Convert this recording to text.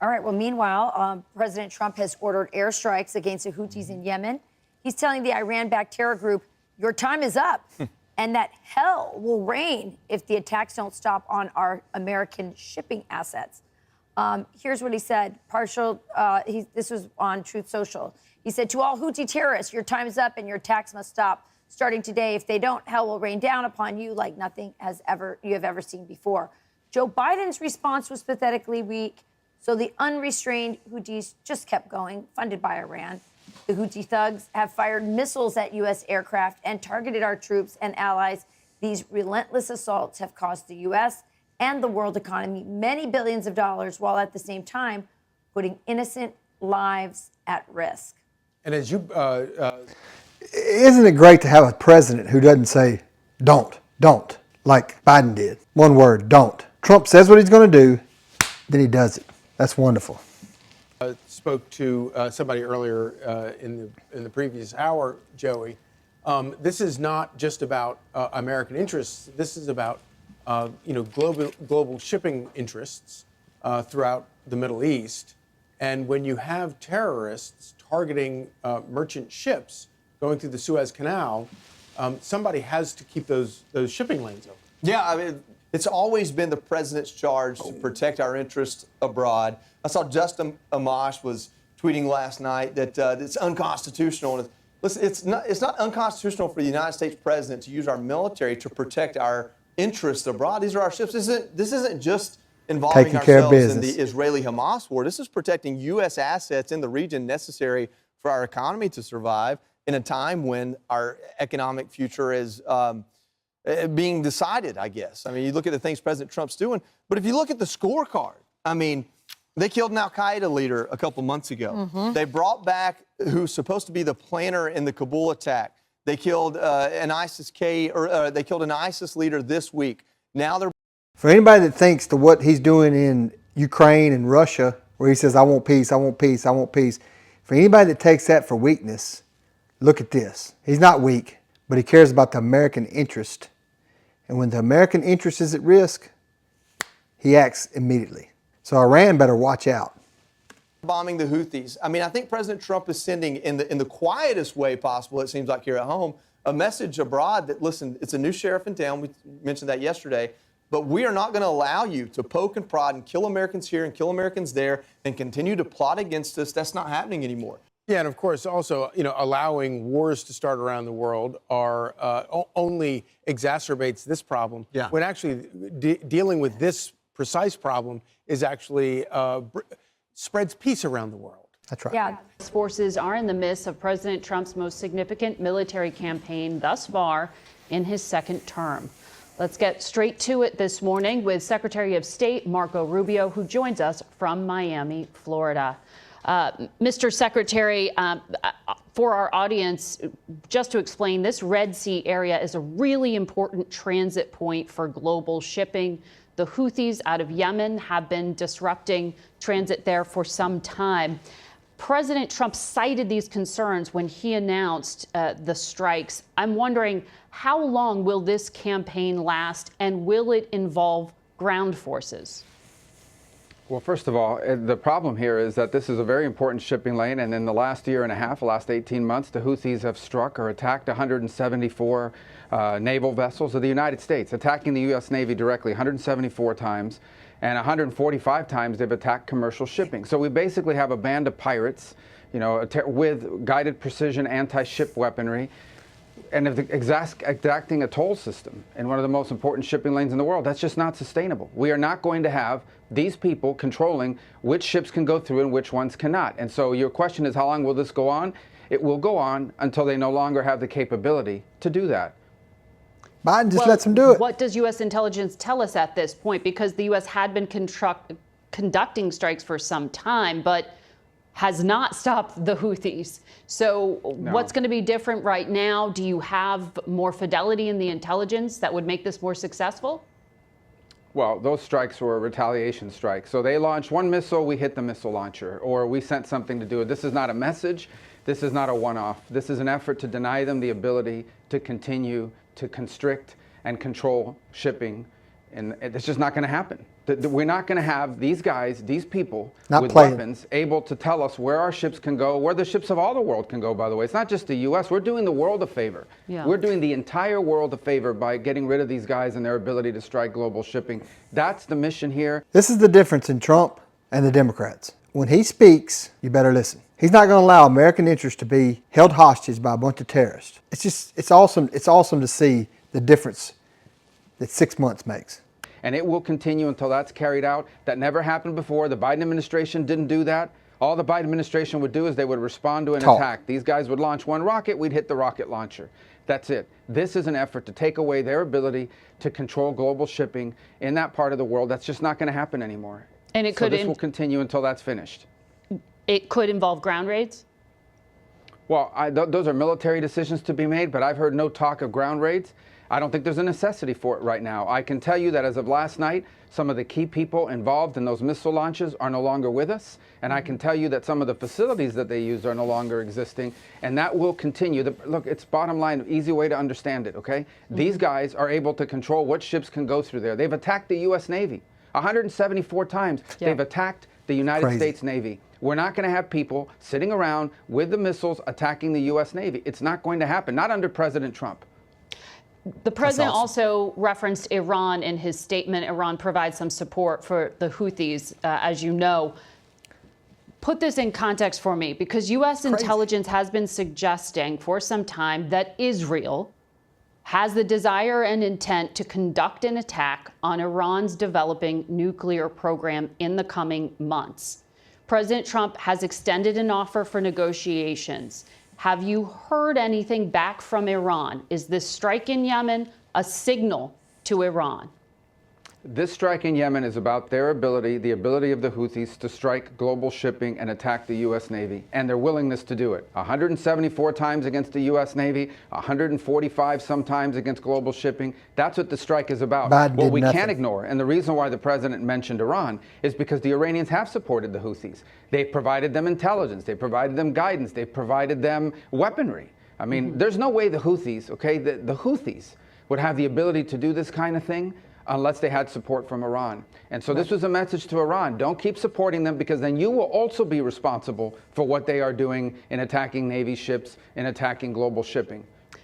All right. Well, meanwhile, President Trump has ordered airstrikes against the Houthis in Yemen. He's telling the Iran-backed terror group, your time is up, and that hell will rain if the attacks don't stop on our American shipping assets. Here's what he said. This was on Truth Social. He said, to all Houthi terrorists, your time is up and your attacks must stop. Starting today, if they don't, hell will rain down upon you like nothing you have ever seen before. Joe Biden's response was pathetically weak. So the unrestrained Houthis just kept going, funded by Iran. The Houthi thugs have fired missiles at U.S. aircraft and targeted our troops and allies. These relentless assaults have cost the U.S. and the world economy many billions of dollars, while at the same time putting innocent lives at risk. And as you... Isn't it great to have a president who doesn't say, don't, like Biden did? One word, don't. Trump says what he's going to do, then he does it. That's wonderful. Spoke to somebody earlier in the previous hour, Joey. This is not just about American interests. This is about global shipping interests throughout the Middle East. And when you have terrorists targeting merchant ships going through the Suez Canal, somebody has to keep those shipping lanes open. Yeah, I mean, it's always been the president's charge to protect our interests abroad. I saw Justin Amash was tweeting last night that it's unconstitutional. And listen, it's not unconstitutional for the United States president to use our military to protect our interests abroad. These are our ships. This isn't just involving ourselves in the Israeli-Hamas war. This is protecting U.S. assets in the region necessary for our economy to survive in a time when our economic future is being decided, I guess. I mean, you look at the things President Trump's doing, but if you look at the scorecard, I mean, they killed an al-Qaeda leader a couple months ago. Mm-hmm. They brought back who's supposed to be the planner in the Kabul attack. They killed an they killed an ISIS leader this week. Now they're... For anybody that thinks to what he's doing in Ukraine and Russia, where he says, I want peace, I want peace, I want peace. For anybody that takes that for weakness, look at this. He's not weak, but he cares about the American interest. And when the American interest is at risk, he acts immediately. So Iran better watch out. Bombing the Houthis. I mean, I think President Trump is sending, in the quietest way possible, it seems like here at home, a message abroad that, listen, it's a new sheriff in town. We mentioned that yesterday. But we are not going to allow you to poke and prod and kill Americans here and kill Americans there and continue to plot against us. That's not happening anymore. Yeah, and of course, also, allowing wars to start around the world only exacerbates this problem. Yeah. When actually dealing with this precise problem is actually spreads peace around the world. That's right. Yeah. Forces are in the midst of President Trump's most significant military campaign thus far in his second term. Let's get straight to it this morning with Secretary of State Marco Rubio, who joins us from Miami, Florida. Mr. Secretary, for our audience, just to explain, this Red Sea area is a really important transit point for global shipping. The Houthis out of Yemen have been disrupting transit there for some time. President Trump cited these concerns when he announced the strikes. I'm wondering, how long will this campaign last, and will it involve ground forces? Well, first of all, the problem here is that this is a very important shipping lane, and in the last year and a half, the last 18 months, the Houthis have struck or attacked 174 naval vessels of the United States, attacking the U.S. Navy directly 174 times, and 145 times they've attacked commercial shipping. So we basically have a band of pirates, with guided precision anti-ship weaponry, and exacting a toll system in one of the most important shipping lanes in the world. That's just not sustainable. We are not going to have these people controlling which ships can go through and which ones cannot. And so your question is, how long will this go on? It will go on until they no longer have the capability to do that. Biden just lets them do it. What does U.S. intelligence tell us at this point? Because the U.S. had been conducting strikes for some time, but has not stopped the Houthis. So what's going to be different right now? Do you have more fidelity in the intelligence that would make this more successful? Well, those strikes were retaliation strikes. So they launched one missile, we hit the missile launcher, or we sent something to do it. This is not a message. This is not a one-off. This is an effort to deny them the ability to continue to constrict and control shipping. And it's just not going to happen. We're not going to have these guys, these people Not with playing. weapons able to tell us where our ships can go, where the ships of all the world can go, by the way. It's not just the U.S. We're doing the world a favor. Yeah. We're doing the entire world a favor by getting rid of these guys and their ability to strike global shipping. That's the mission here. This is the difference in Trump and the Democrats. When he speaks, you better listen. He's not going to allow American interests to be held hostage by a bunch of terrorists. It's awesome. It's awesome to see the difference that 6 months makes. And it will continue until that's carried out. That never happened before. The Biden administration didn't do that. All the Biden administration would do is they would respond to an attack. These guys would launch one rocket, we'd hit the rocket launcher. That's it. This is an effort to take away their ability to control global shipping in that part of the world. That's just not going to happen anymore. And so this will continue until that's finished. It could involve ground raids? Well, those are military decisions to be made, but I've heard no talk of ground raids. I don't think there's a necessity for it right now. I can tell you that as of last night, some of the key people involved in those missile launches are no longer with us. And I can tell you that some of the facilities that they used are no longer existing. And that will continue. Look, it's bottom line, easy way to understand it, okay? These guys are able to control what ships can go through there. They've attacked the U.S. Navy 174 times. Yeah. They've attacked the United States Navy. We're not going to have people sitting around with the missiles attacking the U.S. Navy. It's not going to happen, not under President Trump. The president awesome. also referenced Iran in his statement. Iran provides some support for the Houthis, as you know. Put this in context for me, because U.S. intelligence has been suggesting for some time that Israel has the desire and intent to conduct an attack on Iran's developing nuclear program in the coming months. President Trump has extended an offer for negotiations. Have you heard anything back from Iran? Is this strike in Yemen a signal to Iran? This strike in Yemen is about their ability, the ability of the Houthis to strike global shipping and attack the U.S. Navy, and their willingness to do it. 174 times against the U.S. Navy, 145 sometimes against global shipping. That's what the strike is about. What we can't ignore, and the reason why the president mentioned Iran, is because the Iranians have supported the Houthis. They've provided them intelligence, they've provided them guidance, they've provided them weaponry. I mean, there's no way the Houthis, the Houthis would have the ability to do this kind of thing unless they had support from Iran. And so this was a message to Iran. Don't keep supporting them, because then you will also be responsible for what they are doing in attacking Navy ships, in attacking global shipping.